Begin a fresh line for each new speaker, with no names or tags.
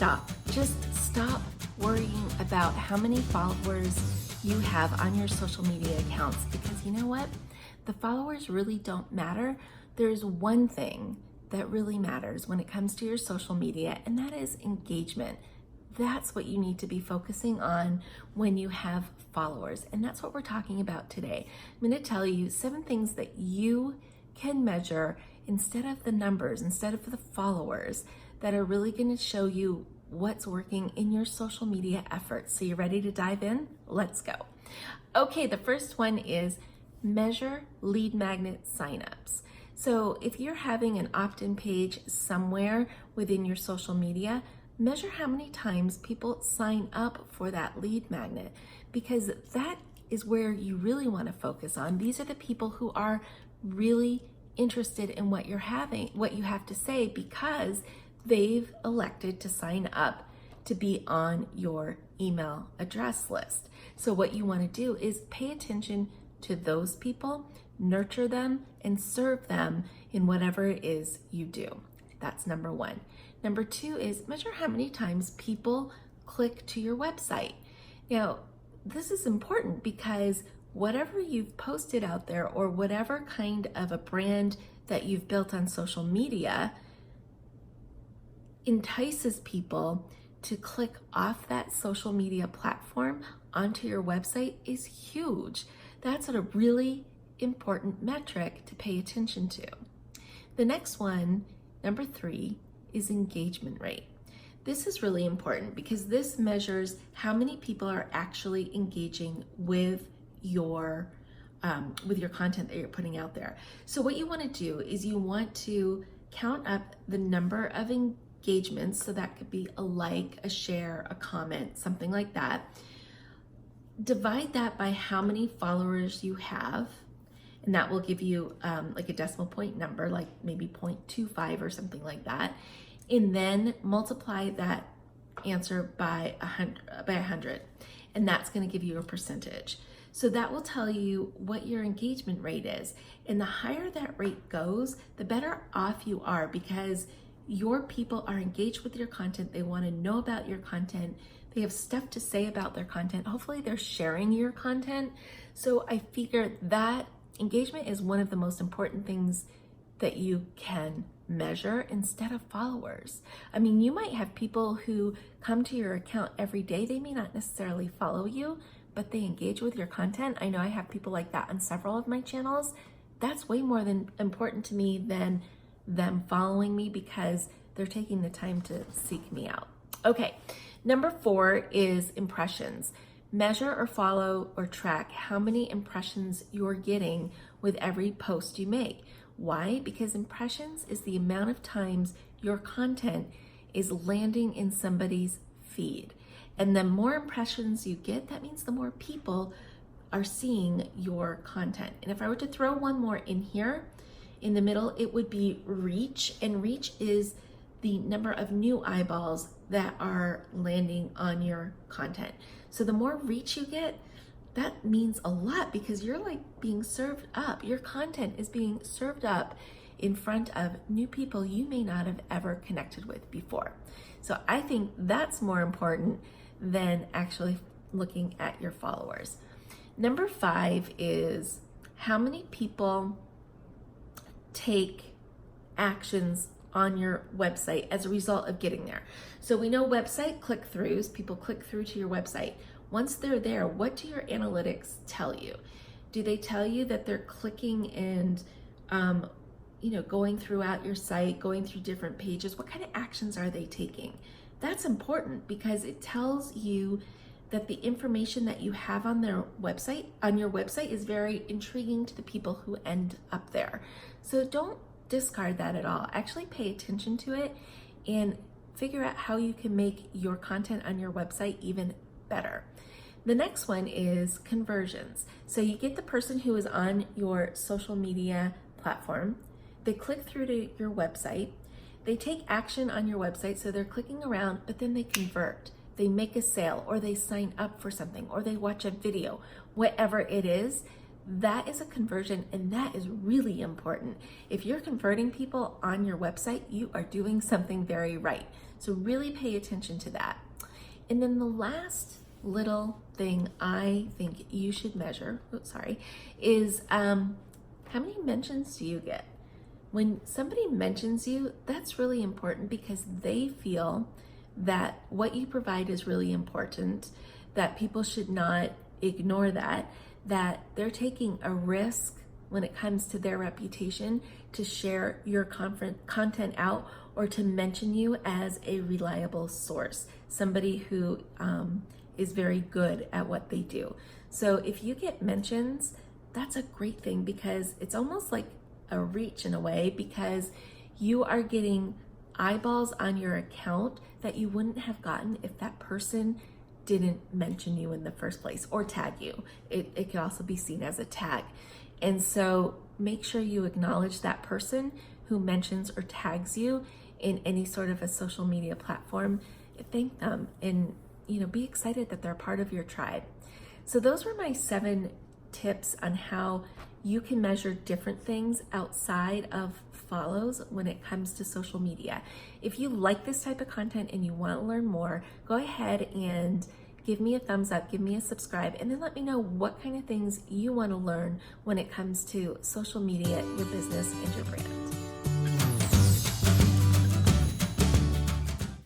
stop. Just stop worrying about how many followers you have on your social media accounts, because you know what? The followers really don't matter. There's one thing that really matters when it comes to your social media, and that is engagement. That's what you need to be focusing on when you have followers. And that's what we're talking about today. I'm going to tell you 7 things that you can measure instead of the numbers, instead of the followers, that are really going to show you what's working in your social media efforts. So you ready to dive in? Let's go. Okay, the first one is measure lead magnet signups. So if you're having an opt-in page somewhere within your social media, measure how many times people sign up for that lead magnet, because that is where you really want to focus on. These are the people who are really interested in what you have to say, because they've elected to sign up to be on your email address list. So what you want to do is pay attention to those people, nurture them, and serve them in whatever it is you do. That's number 1. Number 2 is measure how many times people click to your website. Now, this is important because whatever you've posted out there, or whatever kind of a brand that you've built on social media, entices people to click off that social media platform onto your website is huge. That's a really important metric to pay attention to. The next one, number 3, is engagement rate. This is really important because this measures how many people are actually engaging with your content that you're putting out there. So what you want to do is you want to count up the number of engagements. So that could be a like, a share, a comment, something like that. Divide that by how many followers you have, and that will give you like a decimal point number, like maybe 0.25 or something like that. And then multiply that answer by 100, and that's going to give you a percentage. So that will tell you what your engagement rate is. And the higher that rate goes, the better off you are, because your people are engaged with your content. They want to know about your content. They have stuff to say about their content. Hopefully they're sharing your content. So I figure that engagement is one of the most important things that you can measure instead of followers. I mean, you might have people who come to your account every day. They may not necessarily follow you, but they engage with your content. I know I have people like that on several of my channels. That's way more important to me than them following me, because they're taking the time to seek me out. Okay, number 4 is impressions. Measure or follow or track how many impressions you're getting with every post you make. Why? Because impressions is the amount of times your content is landing in somebody's feed. And the more impressions you get, that means the more people are seeing your content. And if I were to throw one more in here, in the middle, it would be reach. And reach is the number of new eyeballs that are landing on your content. So the more reach you get, that means a lot, because you're like being served up. Your content is being served up in front of new people you may not have ever connected with before. So I think that's more important than actually looking at your followers. Number 5 is how many people take actions on your website as a result of getting there. So we know website click-throughs, people click through to your website. Once they're there, what do your analytics tell you? Do they tell you that they're clicking and going throughout your site, going through different pages? What kind of actions are they taking? That's important, because it tells you that the information that you have on your website is very intriguing to the people who end up there. So don't discard that at all. Actually pay attention to it and figure out how you can make your content on your website even better. The next one is conversions. So you get the person who is on your social media platform, they click through to your website, they take action on your website, so they're clicking around, but then they convert. They make a sale, or they sign up for something, or they watch a video, whatever it is. that is a conversion, and that is really important. If you're converting people on your website, you are doing something very right. So really pay attention to that. And then the last little thing I think you should measure, is how many mentions do you get? When somebody mentions you, that's really important because they feel that what you provide is really important, that people should not ignore that they're taking a risk when it comes to their reputation to share your content out or to mention you as a reliable source, somebody who is very good at what they do. So if you get mentions, that's a great thing because it's almost like a reach in a way, because you are getting eyeballs on your account that you wouldn't have gotten if that person didn't mention you in the first place or tag you. It could also be seen as a tag. And so make sure you acknowledge that person who mentions or tags you in any sort of a social media platform. Thank them and be excited that they're part of your tribe. So those were my 7 tips on how you can measure different things outside of follows when it comes to social media. If you like this type of content and you want to learn more, go ahead and give me a thumbs up, give me a subscribe, and then let me know what kind of things you want to learn when it comes to social media, your business, and your brand.